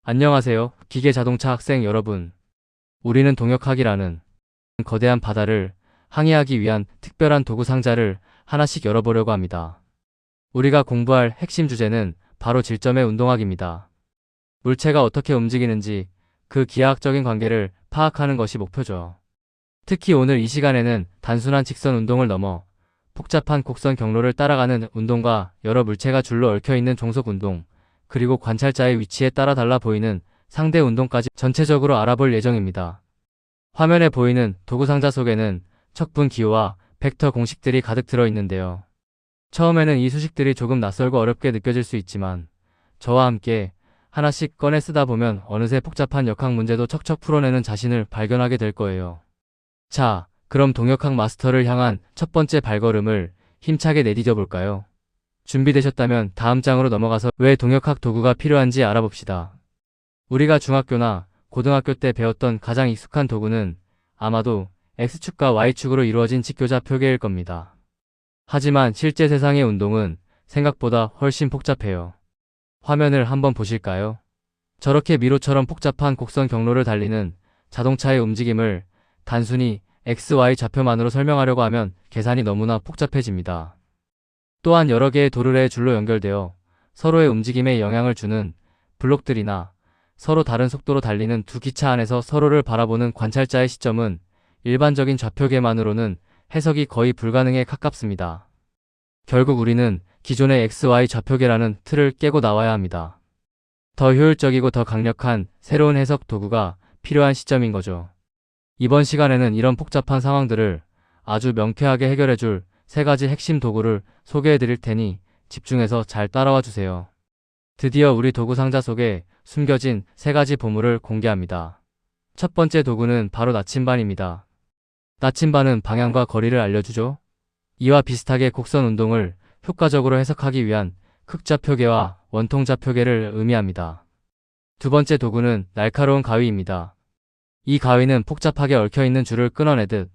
안녕하세요, 기계자동차 학생 여러분. 우리는 동역학이라는 거대한 바다를 항해하기 위한 특별한 도구 상자를 하나씩 열어보려고 합니다. 우리가 공부할 핵심 주제는 바로 질점의 운동학입니다. 물체가 어떻게 움직이는지 그 기하학적인 관계를 파악하는 것이 목표죠. 특히 오늘 이 시간에는 단순한 직선 운동을 넘어 복잡한 곡선 경로를 따라가는 운동과 여러 물체가 줄로 얽혀있는 종속 운동, 그리고 관찰자의 위치에 따라 달라 보이는 상대 운동까지 전체적으로 알아볼 예정입니다. 화면에 보이는 도구 상자 속에는 척분 기호와 벡터 공식들이 가득 들어 있는데요. 처음에는 이 수식들이 조금 낯설고 어렵게 느껴질 수 있지만 저와 함께 하나씩 꺼내 쓰다 보면 어느새 복잡한 역학 문제도 척척 풀어내는 자신을 발견하게 될 거예요. 자, 그럼 동역학 마스터를 향한 첫 번째 발걸음을 힘차게 내디뎌 볼까요? 준비되셨다면 다음 장으로 넘어가서 왜 동역학 도구가 필요한지 알아봅시다. 우리가 중학교나 고등학교 때 배웠던 가장 익숙한 도구는 아마도 X축과 Y축으로 이루어진 직교좌표계일 겁니다. 하지만 실제 세상의 운동은 생각보다 훨씬 복잡해요. 화면을 한번 보실까요? 저렇게 미로처럼 복잡한 곡선 경로를 달리는 자동차의 움직임을 단순히 X, Y 좌표만으로 설명하려고 하면 계산이 너무나 복잡해집니다. 또한 여러 개의 도르래의 줄로 연결되어 서로의 움직임에 영향을 주는 블록들이나 서로 다른 속도로 달리는 두 기차 안에서 서로를 바라보는 관찰자의 시점은 일반적인 좌표계만으로는 해석이 거의 불가능에 가깝습니다. 결국 우리는 기존의 XY 좌표계라는 틀을 깨고 나와야 합니다. 더 효율적이고 더 강력한 새로운 해석 도구가 필요한 시점인 거죠. 이번 시간에는 이런 복잡한 상황들을 아주 명쾌하게 해결해줄 세 가지 핵심 도구를 소개해 드릴 테니 집중해서 잘 따라와 주세요. 드디어 우리 도구 상자 속에 숨겨진 세 가지 보물을 공개합니다. 첫 번째 도구는 바로 나침반입니다. 나침반은 방향과 거리를 알려주죠. 이와 비슷하게 곡선 운동을 효과적으로 해석하기 위한 극좌표계와 원통좌표계를 의미합니다. 두 번째 도구는 날카로운 가위입니다. 이 가위는 복잡하게 얽혀있는 줄을 끊어내듯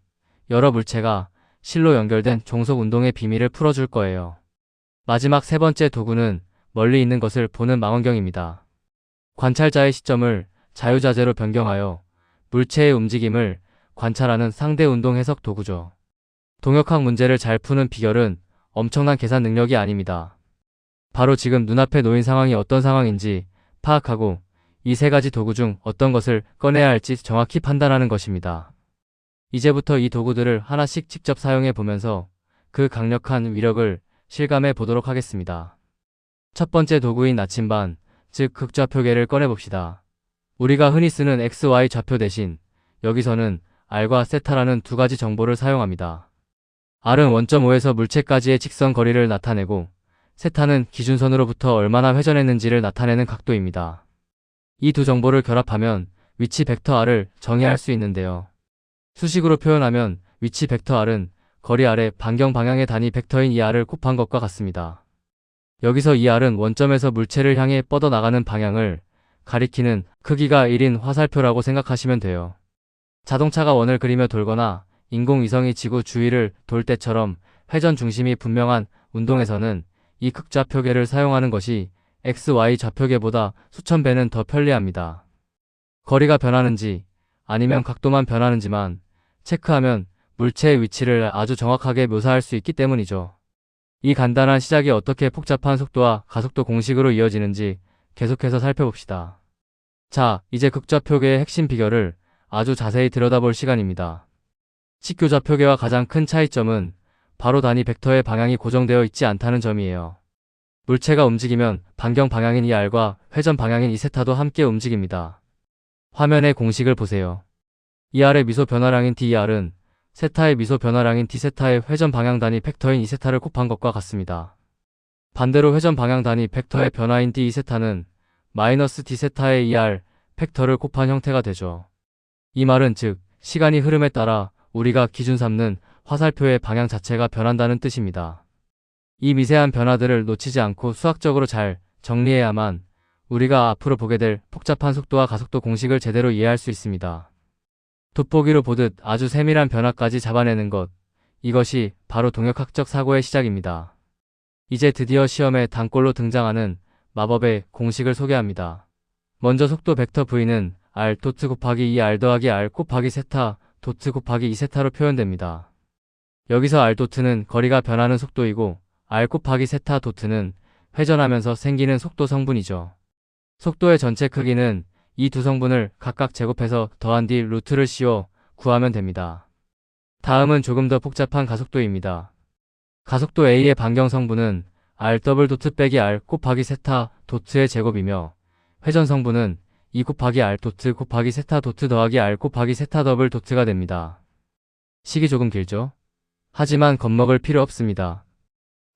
여러 물체가 실로 연결된 종속 운동의 비밀을 풀어줄 거예요. 마지막 세 번째 도구는 멀리 있는 것을 보는 망원경입니다. 관찰자의 시점을 자유자재로 변경하여 물체의 움직임을 관찰하는 상대 운동 해석 도구죠. 동역학 문제를 잘 푸는 비결은 엄청난 계산 능력이 아닙니다. 바로 지금 눈앞에 놓인 상황이 어떤 상황인지 파악하고 이 세 가지 도구 중 어떤 것을 꺼내야 할지 정확히 판단하는 것입니다. 이제부터 이 도구들을 하나씩 직접 사용해 보면서 그 강력한 위력을 실감해 보도록 하겠습니다. 첫 번째 도구인 나침반, 즉 극좌표계를 꺼내봅시다. 우리가 흔히 쓰는 XY 좌표 대신 여기서는 R과 세타라는 두 가지 정보를 사용합니다. R은 원점 O에서 물체까지의 직선 거리를 나타내고 세타는 기준선으로부터 얼마나 회전했는지를 나타내는 각도입니다. 이 두 정보를 결합하면 위치 벡터 R을 정의할 수 있는데요. 수식으로 표현하면 위치 벡터 R은 거리 아래 반경 방향의 단위 벡터인 이 R을 곱한 것과 같습니다. 여기서 이 R은 원점에서 물체를 향해 뻗어나가는 방향을 가리키는 크기가 1인 화살표라고 생각하시면 돼요. 자동차가 원을 그리며 돌거나 인공위성이 지구 주위를 돌 때처럼 회전 중심이 분명한 운동에서는 이 극좌표계를 사용하는 것이 XY 좌표계보다 수천 배는 더 편리합니다. 거리가 변하는지 아니면 각도만 변하는지만 체크하면 물체의 위치를 아주 정확하게 묘사할 수 있기 때문이죠. 이 간단한 시작이 어떻게 복잡한 속도와 가속도 공식으로 이어지는지 계속해서 살펴봅시다. 자, 이제 극좌표계의 핵심 비결을 아주 자세히 들여다볼 시간입니다. 직교좌표계와 가장 큰 차이점은 바로 단위 벡터의 방향이 고정되어 있지 않다는 점이에요. 물체가 움직이면 반경 방향인 이 R과 회전 방향인 이 세타도 함께 움직입니다. 화면의 공식을 보세요. 이 R의 미소 변화량인 DR은 세타의 미소 변화량인 D세타의 회전 방향 단위 벡터인 E세타를 곱한 것과 같습니다. 반대로 회전 방향 단위 벡터의 변화인 D2세타는 마이너스 D세타의 ER 팩터를 곱한 형태가 되죠. 이 말은 즉 시간이 흐름에 따라 우리가 기준 삼는 화살표의 방향 자체가 변한다는 뜻입니다. 이 미세한 변화들을 놓치지 않고 수학적으로 잘 정리해야만 우리가 앞으로 보게 될 복잡한 속도와 가속도 공식을 제대로 이해할 수 있습니다. 돋보기로 보듯 아주 세밀한 변화까지 잡아내는 것, 이것이 바로 동역학적 사고의 시작입니다. 이제 드디어 시험에 단골로 등장하는 마법의 공식을 소개합니다. 먼저 속도 벡터 V는 r 도트 곱하기 2r 더하기 r 곱하기 세타 도트 곱하기 2세타로 표현됩니다. 여기서 r 도트는 거리가 변하는 속도이고 r 곱하기 세타 도트는 회전하면서 생기는 속도 성분이죠. 속도의 전체 크기는 이 두 성분을 각각 제곱해서 더한 뒤 루트를 씌워 구하면 됩니다. 다음은 조금 더 복잡한 가속도입니다. 가속도 A의 반경 성분은 r 더블 도트 빼기 r 곱하기 세타 도트의 제곱이며 회전 성분은 2 곱하기 r 도트 곱하기 세타 도트 더하기 r 곱하기 세타 더블 도트가 됩니다. 식이 조금 길죠? 하지만 겁먹을 필요 없습니다.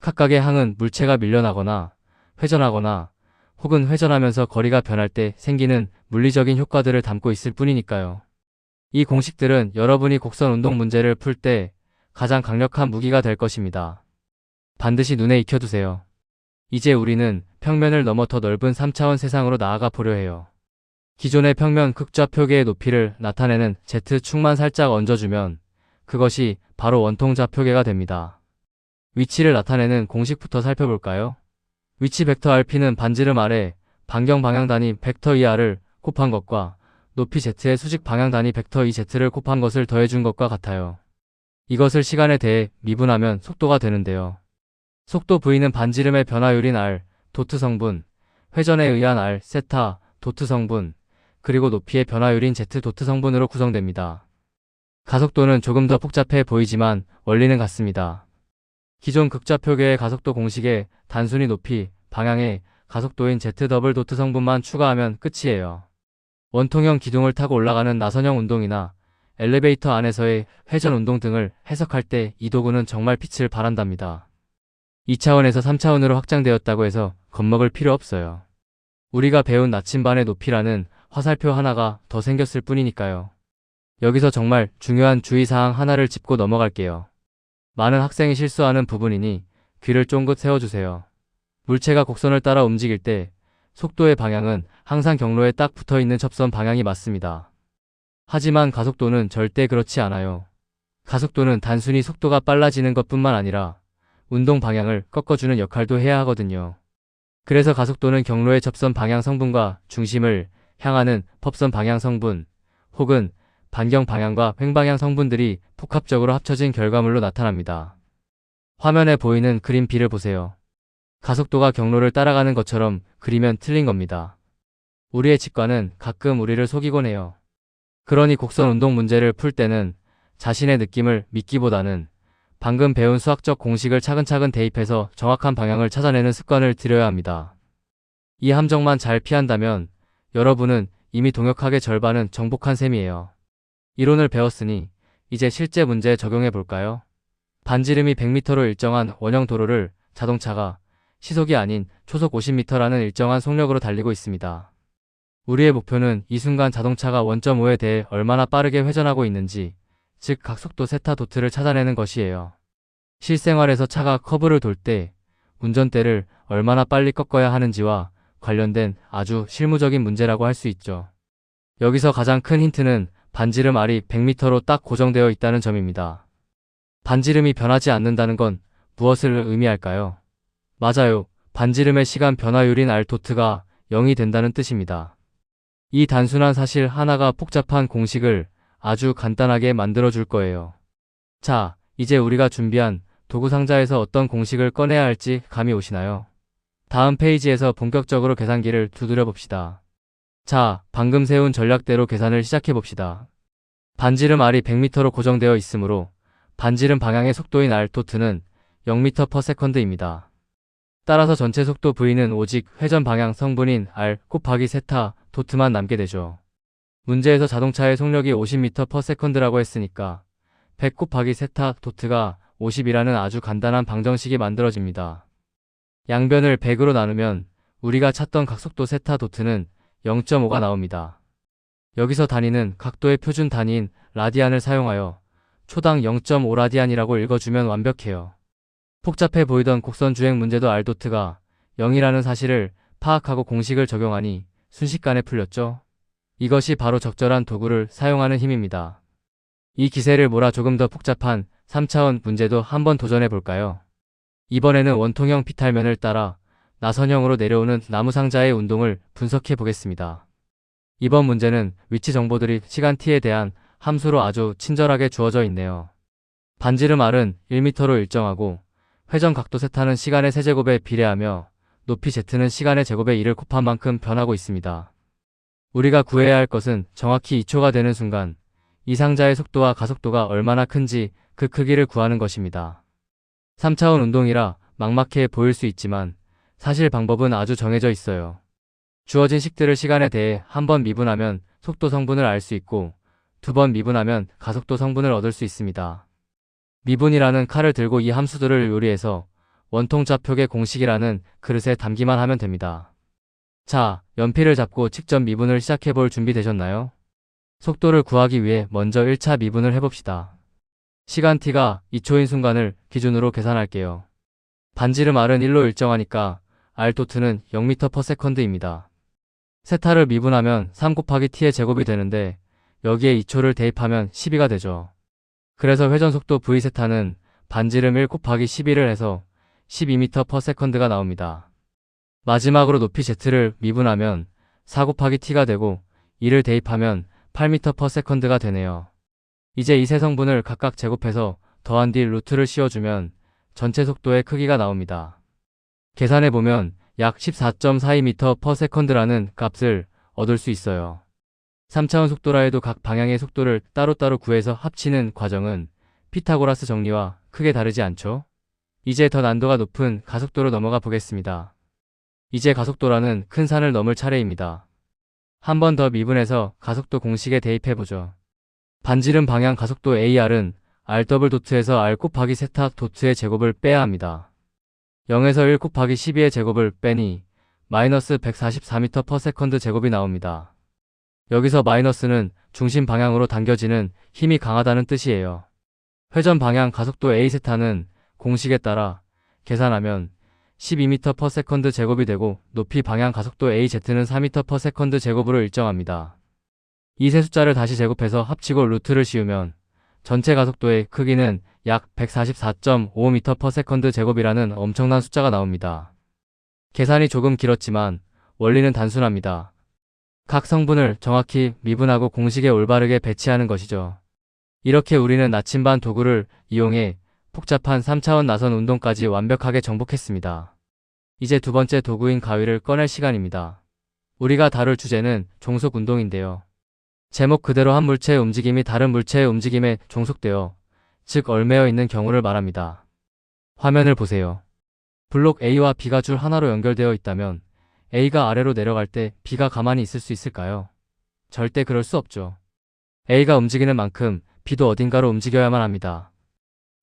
각각의 항은 물체가 밀려나거나 회전하거나 혹은 회전하면서 거리가 변할 때 생기는 물리적인 효과들을 담고 있을 뿐이니까요. 이 공식들은 여러분이 곡선 운동 문제를 풀 때 가장 강력한 무기가 될 것입니다. 반드시 눈에 익혀두세요. 이제 우리는 평면을 넘어 더 넓은 3차원 세상으로 나아가 보려 해요. 기존의 평면 극좌표계의 높이를 나타내는 Z축만 살짝 얹어주면 그것이 바로 원통 좌표계가 됩니다. 위치를 나타내는 공식부터 살펴볼까요? 위치 벡터 rp는 반지름 아래 반경 방향 단위 벡터 2r을 곱한 것과 높이 z의 수직 방향 단위 벡터 2z를 곱한 것을 더해준 것과 같아요. 이것을 시간에 대해 미분하면 속도가 되는데요. 속도 v는 반지름의 변화율인 r 도트 성분, 회전에 의한 r 세타 도트 성분, 그리고 높이의 변화율인 z 도트 성분으로 구성됩니다. 가속도는 조금 더 복잡해 보이지만 원리는 같습니다. 기존 극좌표계의 가속도 공식에 단순히 높이, 방향의 가속도인 z 더블 도트 성분만 추가하면 끝이에요. 원통형 기둥을 타고 올라가는 나선형 운동이나 엘리베이터 안에서의 회전 운동 등을 해석할 때 이 도구는 정말 빛을 발한답니다. 2차원에서 3차원으로 확장되었다고 해서 겁먹을 필요 없어요. 우리가 배운 나침반의 높이라는 화살표 하나가 더 생겼을 뿐이니까요. 여기서 정말 중요한 주의사항 하나를 짚고 넘어갈게요. 많은 학생이 실수하는 부분이니 귀를 쫑긋 세워주세요. 물체가 곡선을 따라 움직일 때 속도의 방향은 항상 경로에 딱 붙어있는 접선 방향이 맞습니다. 하지만 가속도는 절대 그렇지 않아요. 가속도는 단순히 속도가 빨라지는 것뿐만 아니라 운동 방향을 꺾어주는 역할도 해야 하거든요. 그래서 가속도는 경로의 접선 방향 성분과 중심을 향하는 법선 방향 성분 혹은 반경 방향과 횡방향 성분들이 복합적으로 합쳐진 결과물로 나타납니다. 화면에 보이는 그림 B를 보세요. 가속도가 경로를 따라가는 것처럼 그리면 틀린 겁니다. 우리의 직관은 가끔 우리를 속이곤 해요. 그러니 곡선 운동 문제를 풀 때는 자신의 느낌을 믿기보다는 방금 배운 수학적 공식을 차근차근 대입해서 정확한 방향을 찾아내는 습관을 들여야 합니다. 이 함정만 잘 피한다면 여러분은 이미 동역학의 절반은 정복한 셈이에요. 이론을 배웠으니 이제 실제 문제에 적용해 볼까요? 반지름이 100m로 일정한 원형 도로를 자동차가 시속이 아닌 초속 50m라는 일정한 속력으로 달리고 있습니다. 우리의 목표는 이 순간 자동차가 원점 5에 대해 얼마나 빠르게 회전하고 있는지, 즉 각속도 세타 도트를 찾아내는 것이에요. 실생활에서 차가 커브를 돌 때 운전대를 얼마나 빨리 꺾어야 하는지와 관련된 아주 실무적인 문제라고 할 수 있죠. 여기서 가장 큰 힌트는 반지름 R이 100m로 딱 고정되어 있다는 점입니다. 반지름이 변하지 않는다는 건 무엇을 의미할까요? 맞아요. 반지름의 시간 변화율인 R 도트가 0이 된다는 뜻입니다. 이 단순한 사실 하나가 복잡한 공식을 아주 간단하게 만들어 줄 거예요. 자, 이제 우리가 준비한 도구 상자에서 어떤 공식을 꺼내야 할지 감이 오시나요? 다음 페이지에서 본격적으로 계산기를 두드려 봅시다. 자, 방금 세운 전략대로 계산을 시작해 봅시다. 반지름 R이 100m로 고정되어 있으므로 반지름 방향의 속도인 R 도트는 0m/s입니다. 따라서 전체 속도 V는 오직 회전 방향 성분인 R 곱하기 세타 도트만 남게 되죠. 문제에서 자동차의 속력이 50m/s라고 했으니까 100 곱하기 세타 도트가 50이라는 아주 간단한 방정식이 만들어집니다. 양변을 100으로 나누면 우리가 찾던 각속도 세타 도트는 0.5가 나옵니다. 여기서 단위는 각도의 표준 단위인 라디안을 사용하여 초당 0.5라디안이라고 읽어주면 완벽해요. 복잡해 보이던 곡선 주행 문제도 R 도트가 0이라는 사실을 파악하고 공식을 적용하니 순식간에 풀렸죠. 이것이 바로 적절한 도구를 사용하는 힘입니다. 이 기세를 몰아 조금 더 복잡한 3차원 문제도 한번 도전해 볼까요? 이번에는 원통형 피탈면을 따라 나선형으로 내려오는 나무 상자의 운동을 분석해 보겠습니다. 이번 문제는 위치 정보들이 시간 t에 대한 함수로 아주 친절하게 주어져 있네요. 반지름 r은 1m로 일정하고 회전 각도 세타는 시간의 세제곱에 비례하며 높이 z는 시간의 제곱에 1을 곱한 만큼 변하고 있습니다. 우리가 구해야 할 것은 정확히 2초가 되는 순간 이 상자의 속도와 가속도가 얼마나 큰지 그 크기를 구하는 것입니다. 3차원 운동이라 막막해 보일 수 있지만 사실 방법은 아주 정해져 있어요. 주어진 식들을 시간에 대해 한 번 미분하면 속도 성분을 알 수 있고 두 번 미분하면 가속도 성분을 얻을 수 있습니다. 미분이라는 칼을 들고 이 함수들을 요리해서 원통좌표계 공식이라는 그릇에 담기만 하면 됩니다. 자, 연필을 잡고 직접 미분을 시작해볼 준비 되셨나요? 속도를 구하기 위해 먼저 1차 미분을 해봅시다. 시간 t가 2초인 순간을 기준으로 계산할게요. 반지름 r은 1로 일정하니까 r 도트는 0m/s입니다. 세타를 미분하면 3 곱하기 t의 제곱이 되는데 여기에 2초를 대입하면 12가 되죠. 그래서 회전속도 v세타는 반지름 1 곱하기 12를 해서 12m/s가 나옵니다. 마지막으로 높이 z를 미분하면 4 곱하기 t가 되고 2를 대입하면 8m/s가 되네요. 이제 이 세 성분을 각각 제곱해서 더한 뒤 루트를 씌워주면 전체 속도의 크기가 나옵니다. 계산해보면 약 14.42m/s라는 값을 얻을 수 있어요. 3차원 속도라 해도 각 방향의 속도를 따로따로 구해서 합치는 과정은 피타고라스 정리와 크게 다르지 않죠? 이제 더 난도가 높은 가속도로 넘어가 보겠습니다. 이제 가속도라는 큰 산을 넘을 차례입니다. 한 번 더 미분해서 가속도 공식에 대입해보죠. 반지름 방향 가속도 AR은 R+도트에서 R 곱하기 세타 도트의 제곱을 빼야 합니다. 0에서 1 곱하기 12의 제곱을 빼니 마이너스 144m/s 제곱이 나옵니다. 여기서 마이너스는 중심 방향으로 당겨지는 힘이 강하다는 뜻이에요. 회전 방향 가속도 A세타는 공식에 따라 계산하면 12m/s 제곱이 되고 높이 방향 가속도 AZ는 4m/s 제곱으로 일정합니다. 이 세 숫자를 다시 제곱해서 합치고 루트를 씌우면 전체 가속도의 크기는 약 144.55m/s 제곱이라는 엄청난 숫자가 나옵니다. 계산이 조금 길었지만 원리는 단순합니다. 각 성분을 정확히 미분하고 공식에 올바르게 배치하는 것이죠. 이렇게 우리는 나침반 도구를 이용해 복잡한 3차원 나선 운동까지 완벽하게 정복했습니다. 이제 두 번째 도구인 가위를 꺼낼 시간입니다. 우리가 다룰 주제는 종속 운동인데요. 제목 그대로 한 물체의 움직임이 다른 물체의 움직임에 종속되어, 즉 얽매여 있는 경우를 말합니다. 화면을 보세요. 블록 A와 B가 줄 하나로 연결되어 있다면 A가 아래로 내려갈 때 B가 가만히 있을 수 있을까요? 절대 그럴 수 없죠. A가 움직이는 만큼 B도 어딘가로 움직여야만 합니다.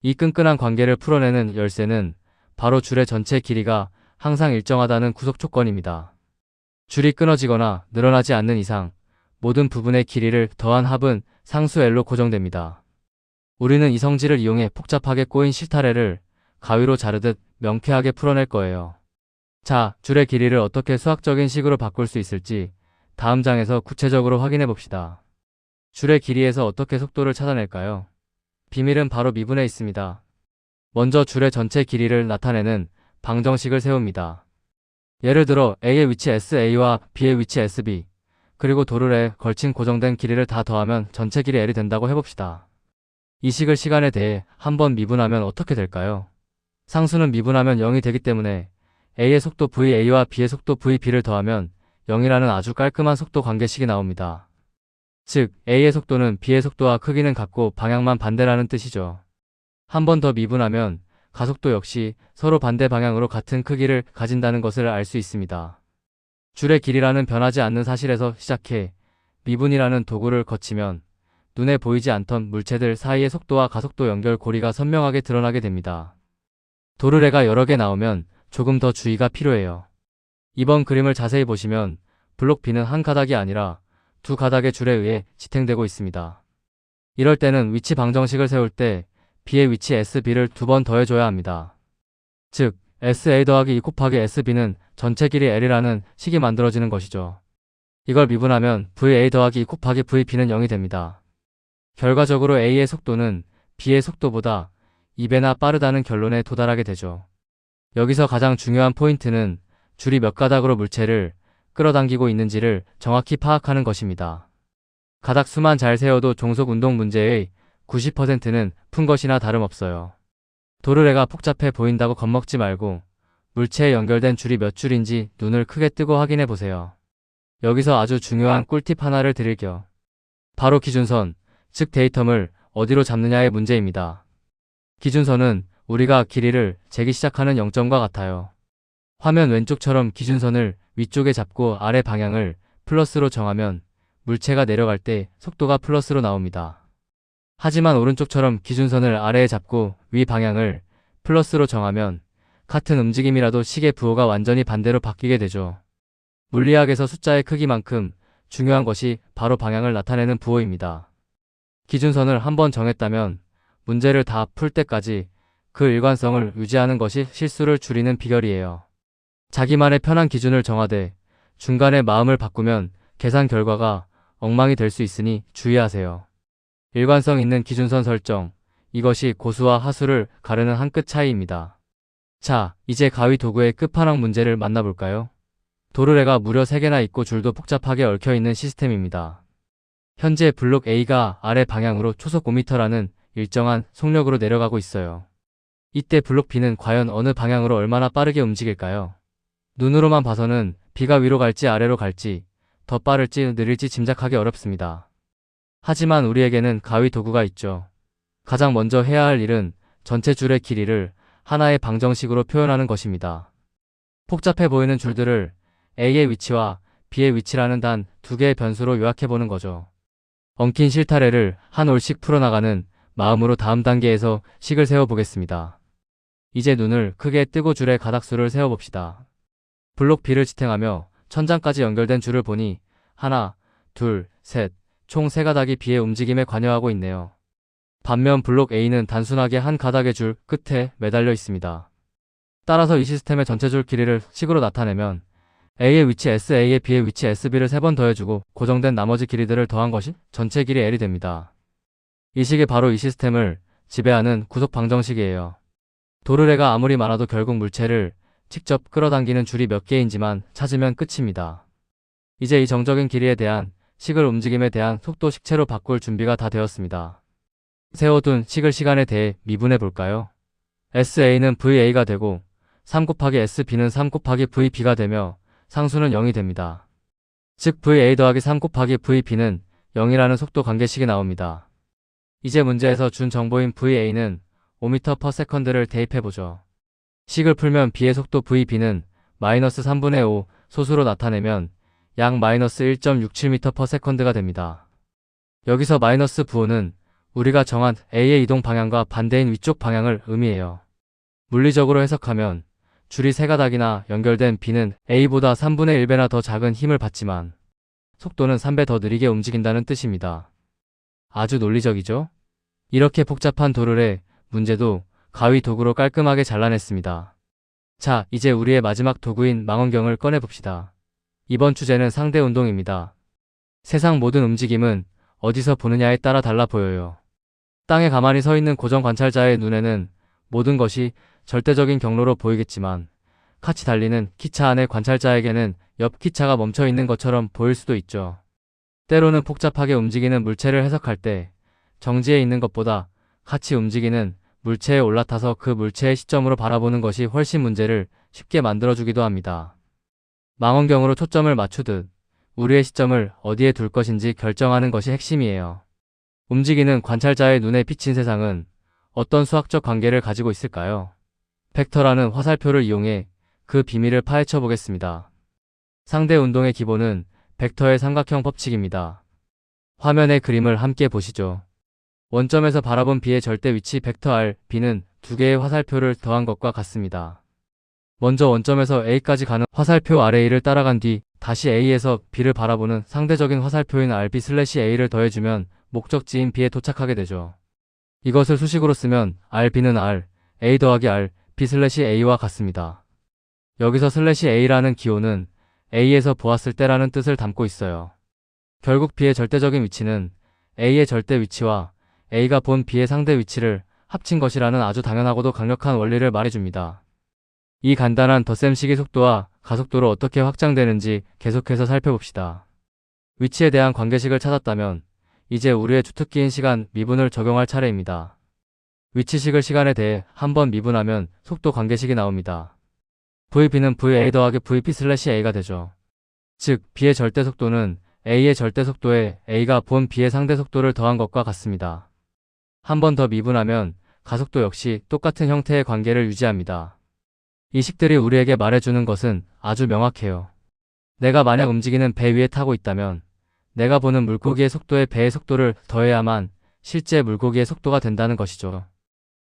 이 끈끈한 관계를 풀어내는 열쇠는 바로 줄의 전체 길이가 항상 일정하다는 구속 조건입니다. 줄이 끊어지거나 늘어나지 않는 이상 모든 부분의 길이를 더한 합은 상수 L로 고정됩니다. 우리는 이 성질을 이용해 복잡하게 꼬인 실타래를 가위로 자르듯 명쾌하게 풀어낼 거예요. 자, 줄의 길이를 어떻게 수학적인 식으로 바꿀 수 있을지 다음 장에서 구체적으로 확인해 봅시다. 줄의 길이에서 어떻게 속도를 찾아낼까요? 비밀은 바로 미분에 있습니다. 먼저 줄의 전체 길이를 나타내는 방정식을 세웁니다. 예를 들어 A의 위치 SA와 B의 위치 SB, 그리고 도르래에 걸친 고정된 길이를 다 더하면 전체 길이 L이 된다고 해봅시다. 이 식을 시간에 대해 한번 미분하면 어떻게 될까요? 상수는 미분하면 0이 되기 때문에 A의 속도 VA와 B의 속도 VB를 더하면 0이라는 아주 깔끔한 속도 관계식이 나옵니다. 즉, A의 속도는 B의 속도와 크기는 같고 방향만 반대라는 뜻이죠. 한 번 더 미분하면 가속도 역시 서로 반대 방향으로 같은 크기를 가진다는 것을 알 수 있습니다. 줄의 길이라는 변하지 않는 사실에서 시작해 미분이라는 도구를 거치면 눈에 보이지 않던 물체들 사이의 속도와 가속도 연결고리가 선명하게 드러나게 됩니다. 도르래가 여러 개 나오면 조금 더 주의가 필요해요. 이번 그림을 자세히 보시면 블록 B는 한 가닥이 아니라 두 가닥의 줄에 의해 지탱되고 있습니다. 이럴 때는 위치 방정식을 세울 때 B의 위치 SB를 두 번 더해줘야 합니다. 즉, SA 더하기 2 곱하기 SB는 전체 길이 L이라는 식이 만들어지는 것이죠. 이걸 미분하면 VA 더하기 2 곱하기 VB는 0이 됩니다. 결과적으로 A의 속도는 B의 속도보다 2배나 빠르다는 결론에 도달하게 되죠. 여기서 가장 중요한 포인트는 줄이 몇 가닥으로 물체를 끌어당기고 있는지를 정확히 파악하는 것입니다. 가닥수만 잘 세워도 종속 운동 문제의 90%는 푼 것이나 다름없어요. 도르래가 복잡해 보인다고 겁먹지 말고 물체에 연결된 줄이 몇 줄인지 눈을 크게 뜨고 확인해 보세요. 여기서 아주 중요한 꿀팁 하나를 드릴게요. 바로 기준선, 즉 데이텀을 어디로 잡느냐의 문제입니다. 기준선은 우리가 길이를 재기 시작하는 0점과 같아요. 화면 왼쪽처럼 기준선을 위쪽에 잡고 아래 방향을 플러스로 정하면 물체가 내려갈 때 속도가 플러스로 나옵니다. 하지만 오른쪽처럼 기준선을 아래에 잡고 위 방향을 플러스로 정하면 같은 움직임이라도 식의 부호가 완전히 반대로 바뀌게 되죠. 물리학에서 숫자의 크기만큼 중요한 것이 바로 방향을 나타내는 부호입니다. 기준선을 한번 정했다면 문제를 다 풀 때까지 그 일관성을 유지하는 것이 실수를 줄이는 비결이에요. 자기만의 편한 기준을 정하되 중간에 마음을 바꾸면 계산 결과가 엉망이 될 수 있으니 주의하세요. 일관성 있는 기준선 설정, 이것이 고수와 하수를 가르는 한 끗 차이입니다. 자, 이제 가위 도구의 끝판왕 문제를 만나볼까요? 도르래가 무려 3개나 있고 줄도 복잡하게 얽혀있는 시스템입니다. 현재 블록 A가 아래 방향으로 초속 5m라는 일정한 속력으로 내려가고 있어요. 이때 블록 B는 과연 어느 방향으로 얼마나 빠르게 움직일까요? 눈으로만 봐서는 B가 위로 갈지 아래로 갈지, 더 빠를지 느릴지 짐작하기 어렵습니다. 하지만 우리에게는 가위 도구가 있죠. 가장 먼저 해야 할 일은 전체 줄의 길이를 하나의 방정식으로 표현하는 것입니다. 복잡해 보이는 줄들을 A의 위치와 B의 위치라는 단 2개의 변수로 요약해보는 거죠. 엉킨 실타래를 한 올씩 풀어나가는 마음으로 다음 단계에서 식을 세워보겠습니다. 이제 눈을 크게 뜨고 줄의 가닥수를 세워봅시다. 블록 B를 지탱하며 천장까지 연결된 줄을 보니 하나, 둘, 셋, 총 3가닥이 B의 움직임에 관여하고 있네요. 반면 블록 A는 단순하게 한 가닥의 줄 끝에 매달려 있습니다. 따라서 이 시스템의 전체 줄 길이를 식으로 나타내면 A의 위치 SA에 B의 위치 SB를 3번 더해주고 고정된 나머지 길이들을 더한 것이 전체 길이 L이 됩니다. 이 식이 바로 이 시스템을 지배하는 구속 방정식이에요. 도르래가 아무리 많아도 결국 물체를 직접 끌어당기는 줄이 몇 개인지만 찾으면 끝입니다. 이제 이 정적인 길이에 대한 식을 움직임에 대한 속도 식체로 바꿀 준비가 다 되었습니다. 세워둔 식을 시간에 대해 미분해 볼까요? SA는 VA가 되고 3 곱하기 SB는 3 곱하기 VB가 되며 상수는 0이 됩니다. 즉 VA 더하기 3 곱하기 VB는 0이라는 속도 관계식이 나옵니다. 이제 문제에서 준 정보인 VA는 5m/s를 대입해보죠. 식을 풀면 B의 속도 VB는 마이너스 3분의 5 소수로 나타내면 약 마이너스 1.67m/s가 됩니다. 여기서 마이너스 부호는 우리가 정한 A의 이동 방향과 반대인 위쪽 방향을 의미해요. 물리적으로 해석하면 줄이 3가닥이나 연결된 B는 A보다 3분의 1배나 더 작은 힘을 받지만 속도는 3배 더 느리게 움직인다는 뜻입니다. 아주 논리적이죠? 이렇게 복잡한 도르래 문제도 가위 도구로 깔끔하게 잘라냈습니다. 자, 이제 우리의 마지막 도구인 망원경을 꺼내봅시다. 이번 주제는 상대 운동입니다. 세상 모든 움직임은 어디서 보느냐에 따라 달라 보여요. 땅에 가만히 서 있는 고정 관찰자의 눈에는 모든 것이 절대적인 경로로 보이겠지만 같이 달리는 기차 안의 관찰자에게는 옆 기차가 멈춰 있는 것처럼 보일 수도 있죠. 때로는 복잡하게 움직이는 물체를 해석할 때 정지해 있는 것보다 같이 움직이는 물체에 올라타서 그 물체의 시점으로 바라보는 것이 훨씬 문제를 쉽게 만들어주기도 합니다. 망원경으로 초점을 맞추듯 우리의 시점을 어디에 둘 것인지 결정하는 것이 핵심이에요. 움직이는 관찰자의 눈에 비친 세상은 어떤 수학적 관계를 가지고 있을까요? 벡터라는 화살표를 이용해 그 비밀을 파헤쳐 보겠습니다. 상대 운동의 기본은 벡터의 삼각형 법칙입니다. 화면의 그림을 함께 보시죠. 원점에서 바라본 B의 절대 위치 벡터 R, B는 2개의 화살표를 더한 것과 같습니다. 먼저 원점에서 A까지 가는 화살표 RA를 따라간 뒤 다시 A에서 B를 바라보는 상대적인 화살표인 RB/A를 더해주면 목적지인 B에 도착하게 되죠. 이것을 수식으로 쓰면 RB는 R, A 더하기 R, B/A와 같습니다. 여기서 /A라는 기호는 A에서 보았을 때라는 뜻을 담고 있어요. 결국 B의 절대적인 위치는 A의 절대 위치와 A가 본 B의 상대 위치를 합친 것이라는 아주 당연하고도 강력한 원리를 말해줍니다. 이 간단한 덧셈식의 속도와 가속도로 어떻게 확장되는지 계속해서 살펴봅시다. 위치에 대한 관계식을 찾았다면 이제 우리의 주특기인 시간 미분을 적용할 차례입니다. 위치식을 시간에 대해 한번 미분하면 속도 관계식이 나옵니다. VB는 VA 더하기 VP/A가 되죠. 즉, B의 절대속도는 A의 절대속도에 A가 본 B의 상대속도를 더한 것과 같습니다. 한 번 더 미분하면 가속도 역시 똑같은 형태의 관계를 유지합니다. 이 식들이 우리에게 말해주는 것은 아주 명확해요. 내가 만약 움직이는 배 위에 타고 있다면 내가 보는 물고기의 속도에 배의 속도를 더해야만 실제 물고기의 속도가 된다는 것이죠.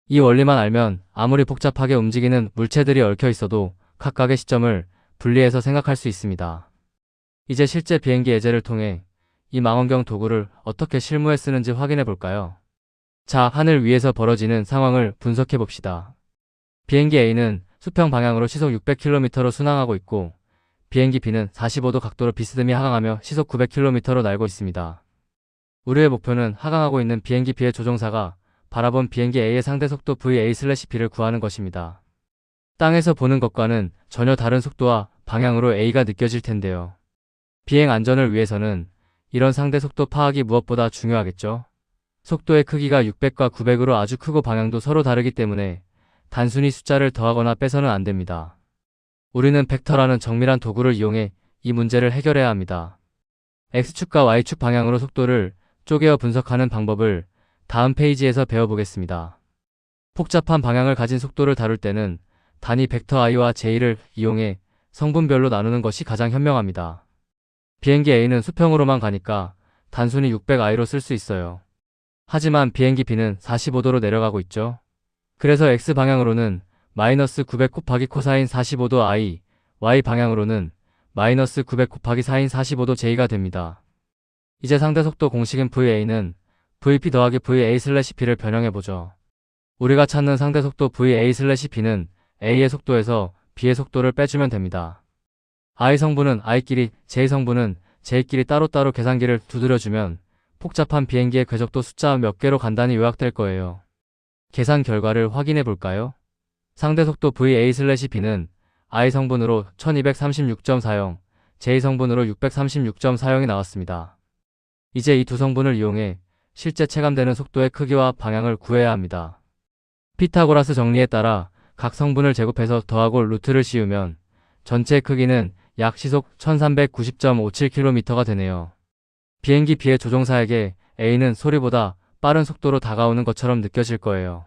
이 원리만 알면 아무리 복잡하게 움직이는 물체들이 얽혀 있어도 각각의 시점을 분리해서 생각할 수 있습니다. 이제 실제 비행기 예제를 통해 이 망원경 도구를 어떻게 실무에 쓰는지 확인해 볼까요? 자, 하늘 위에서 벌어지는 상황을 분석해 봅시다. 비행기 A는 수평 방향으로 시속 600km로 순항하고 있고 비행기 B는 45도 각도로 비스듬히 하강하며 시속 900km로 날고 있습니다. 우리의 목표는 하강하고 있는 비행기 B의 조종사가 바라본 비행기 A의 상대 속도 VA/B를 구하는 것입니다. 땅에서 보는 것과는 전혀 다른 속도와 방향으로 A가 느껴질 텐데요. 비행 안전을 위해서는 이런 상대 속도 파악이 무엇보다 중요하겠죠. 속도의 크기가 600과 900으로 아주 크고 방향도 서로 다르기 때문에 단순히 숫자를 더하거나 빼서는 안 됩니다. 우리는 벡터라는 정밀한 도구를 이용해 이 문제를 해결해야 합니다. X축과 Y축 방향으로 속도를 쪼개어 분석하는 방법을 다음 페이지에서 배워보겠습니다. 복잡한 방향을 가진 속도를 다룰 때는 단위 벡터 i와 j를 이용해 성분별로 나누는 것이 가장 현명합니다. 비행기 A는 수평으로만 가니까 단순히 600i로 쓸 수 있어요. 하지만 비행기 B는 45도로 내려가고 있죠. 그래서 X방향으로는 마이너스 900 곱하기 코사인 45도 i, Y방향으로는 마이너스 900 곱하기 사인 45도 j가 됩니다. 이제 상대속도 공식인 VA는 VP 더하기 VA/B를 변형해보죠. 우리가 찾는 상대속도 VA/B는 A의 속도에서 B의 속도를 빼주면 됩니다. I 성분은 I끼리, J 성분은 J끼리 따로따로 계산기를 두드려주면 복잡한 비행기의 궤적도 숫자 몇 개로 간단히 요약될 거예요. 계산 결과를 확인해 볼까요? 상대속도 VA/B는 I 성분으로 1236.40, J 성분으로 636.40이 나왔습니다. 이제 이 두 성분을 이용해 실제 체감되는 속도의 크기와 방향을 구해야 합니다. 피타고라스 정리에 따라 각 성분을 제곱해서 더하고 루트를 씌우면 전체 크기는 약 시속 1390.57km가 되네요. 비행기 B의 조종사에게 A는 소리보다 빠른 속도로 다가오는 것처럼 느껴질 거예요.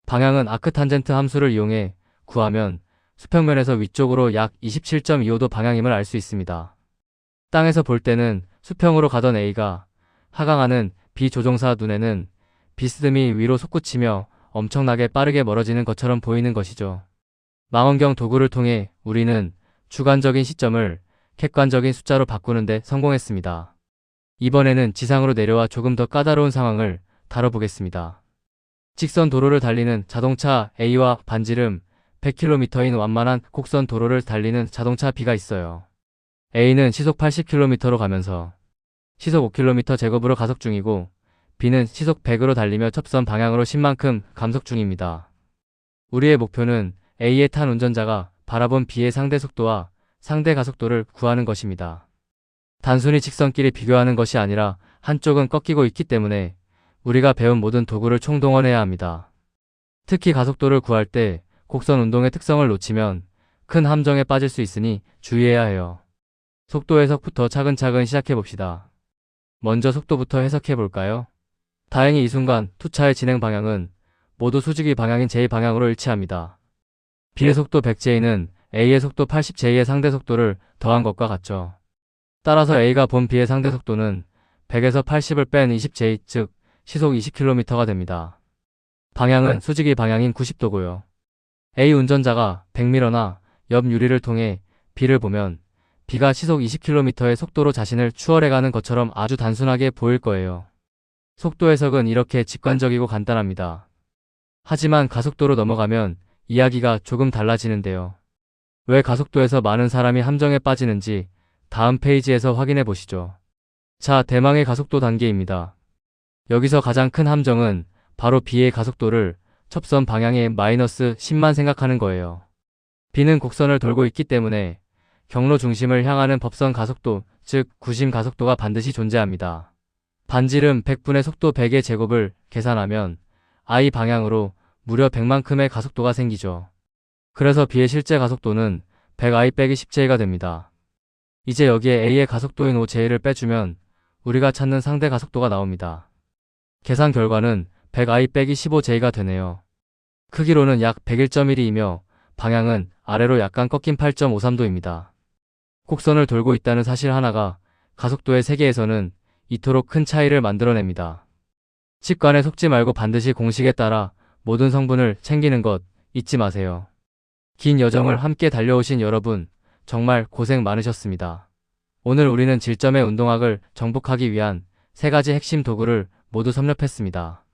방향은 아크탄젠트 함수를 이용해 구하면 수평면에서 위쪽으로 약 27.25도 방향임을 알 수 있습니다. 땅에서 볼 때는 수평으로 가던 A가 하강하는 B 조종사 눈에는 비스듬히 위로 솟구치며 엄청나게 빠르게 멀어지는 것처럼 보이는 것이죠. 망원경 도구를 통해 우리는 주관적인 시점을 객관적인 숫자로 바꾸는 데 성공했습니다. 이번에는 지상으로 내려와 조금 더 까다로운 상황을 다뤄보겠습니다. 직선 도로를 달리는 자동차 A와 반지름 100km인 완만한 곡선 도로를 달리는 자동차 B가 있어요. A는 시속 80km로 가면서 시속 5km 제곱으로 가속 중이고 B는 시속 100으로 달리며 첩선 방향으로 10만큼 감속 중입니다. 우리의 목표는 A에 탄 운전자가 바라본 B의 상대 속도와 상대 가속도를 구하는 것입니다. 단순히 직선끼리 비교하는 것이 아니라 한쪽은 꺾이고 있기 때문에 우리가 배운 모든 도구를 총동원해야 합니다. 특히 가속도를 구할 때 곡선 운동의 특성을 놓치면 큰 함정에 빠질 수 있으니 주의해야 해요. 속도 해석부터 차근차근 시작해봅시다. 먼저 속도부터 해석해볼까요? 다행히 이 순간 투차의 진행 방향은 모두 수직이 방향인 J 방향으로 일치합니다. B의 속도 100J는 A의 속도 80J의 상대 속도를 더한 것과 같죠. 따라서 A가 본 B의 상대 속도는 100에서 80을 뺀 20J, 즉 시속 20km가 됩니다. 방향은 수직이 방향인 90도고요. A 운전자가 100m나 옆 유리를 통해 B를 보면 B가 시속 20km의 속도로 자신을 추월해가는 것처럼 아주 단순하게 보일 거예요. 속도 해석은 이렇게 직관적이고 간단합니다. 하지만 가속도로 넘어가면 이야기가 조금 달라지는데요. 왜 가속도에서 많은 사람이 함정에 빠지는지 다음 페이지에서 확인해 보시죠. 자, 대망의 가속도 단계입니다. 여기서 가장 큰 함정은 바로 B의 가속도를 첩선 방향의 마이너스 10만 생각하는 거예요. B는 곡선을 돌고 있기 때문에 경로 중심을 향하는 법선 가속도, 즉 구심 가속도가 반드시 존재합니다. 반지름 100분의 속도 100의 제곱을 계산하면 I 방향으로 무려 100만큼의 가속도가 생기죠. 그래서 B의 실제 가속도는 100I 빼기 10J가 됩니다. 이제 여기에 A의 가속도인 5J를 빼주면 우리가 찾는 상대 가속도가 나옵니다. 계산 결과는 100I 빼기 15J가 되네요. 크기로는 약 101.12이며 방향은 아래로 약간 꺾인 8.53도입니다. 곡선을 돌고 있다는 사실 하나가 가속도의 세계에서는 이토록 큰 차이를 만들어냅니다. 식관에 속지 말고 반드시 공식에 따라 모든 성분을 챙기는 것 잊지 마세요. 긴 여정을 함께 달려오신 여러분, 정말 고생 많으셨습니다. 오늘 우리는 질점의 운동학을 정복하기 위한 3가지 핵심 도구를 모두 섭렵했습니다.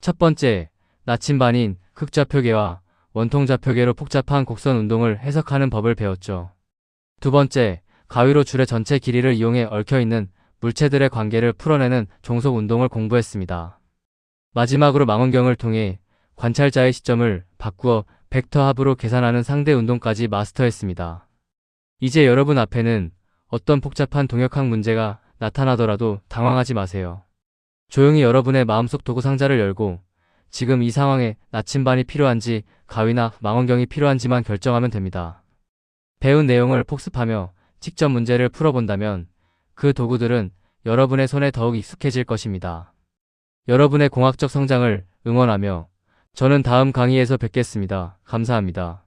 첫 번째, 나침반인 극좌표계와 원통좌표계로 복잡한 곡선 운동을 해석하는 법을 배웠죠. 두 번째, 가위로 줄의 전체 길이를 이용해 얽혀있는 물체들의 관계를 풀어내는 종속 운동을 공부했습니다. 마지막으로 망원경을 통해 관찰자의 시점을 바꾸어 벡터 합으로 계산하는 상대 운동까지 마스터했습니다. 이제 여러분 앞에는 어떤 복잡한 동역학 문제가 나타나더라도 당황하지 마세요. 조용히 여러분의 마음속 도구 상자를 열고 지금 이 상황에 나침반이 필요한지 가위나 망원경이 필요한지만 결정하면 됩니다. 배운 내용을 복습하며 직접 문제를 풀어본다면 그 도구들은 여러분의 손에 더욱 익숙해질 것입니다. 여러분의 공학적 성장을 응원하며 저는 다음 강의에서 뵙겠습니다. 감사합니다.